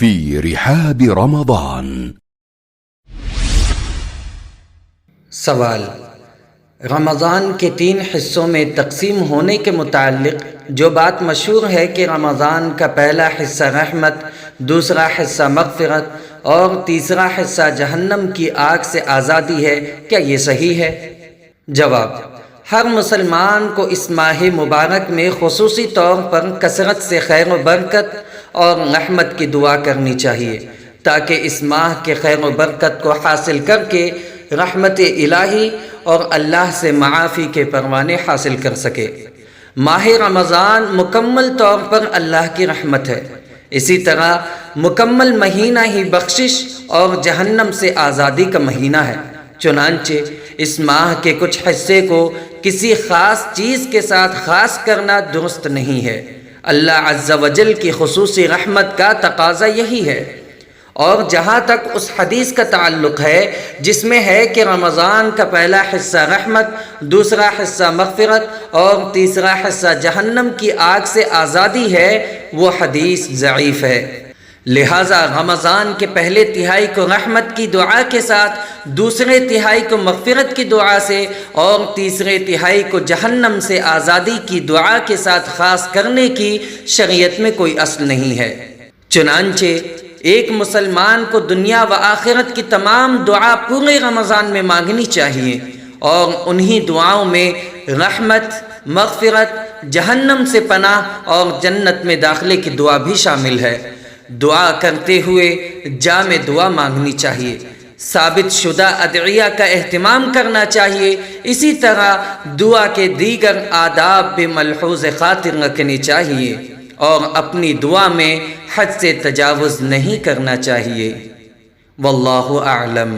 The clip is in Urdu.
في رحاب رمضان. سوال: رمضان کے 3 حصوں میں تقسیم ہونے کے متعلق جو بات مشہور ہے کہ رمضان کا پہلا حصہ رحمت، دوسرا حصہ مغفرت اور تیسرا حصہ جہنم کی آگ سے آزادی ہے، کیا یہ صحیح ہے؟ جواب: ہر مسلمان کو اس ماہ مبارک میں خصوصی طور پر کثرت سے خیر و برکت اور رحمت کی دعا کرنی چاہیے تاکہ اس ماہ کے خیر و برکت کو حاصل کر کے رحمت الہی اور اللہ سے معافی کے پروانے حاصل کر سکے۔ ماہ رمضان مکمل طور پر اللہ کی رحمت ہے، اسی طرح مکمل مہینہ ہی بخشش اور جہنم سے آزادی کا مہینہ ہے۔ چنانچہ اس ماہ کے کچھ حصے کو کسی خاص چیز کے ساتھ خاص کرنا درست نہیں ہے۔ اللہ عز و جل کی خصوصی رحمت کا تقاضا یہی ہے۔ اور جہاں تک اس حدیث کا تعلق ہے جس میں ہے کہ رمضان کا پہلا حصہ رحمت، دوسرا حصہ مغفرت اور تیسرا حصہ جہنم کی آگ سے آزادی ہے، وہ حدیث ضعیف ہے۔ لہٰذا رمضان کے پہلے تہائی کو رحمت کی دعا کے ساتھ، دوسرے تہائی کو مغفرت کی دعا سے اور تیسرے تہائی کو جہنم سے آزادی کی دعا کے ساتھ خاص کرنے کی شریعت میں کوئی اصل نہیں ہے۔ چنانچہ ایک مسلمان کو دنیا و آخرت کی تمام دعا پورے رمضان میں مانگنی چاہیے، اور انہی دعاؤں میں رحمت، مغفرت، جہنم سے پناہ اور جنت میں داخلے کی دعا بھی شامل ہے۔ دعا کرتے ہوئے جامع دعا مانگنی چاہیے، ثابت شدہ ادعیہ کا اہتمام کرنا چاہیے، اسی طرح دعا کے دیگر آداب بھی ملحوظ خاطر رکھنے چاہیے، اور اپنی دعا میں حد سے تجاوز نہیں کرنا چاہیے۔ واللہ اعلم۔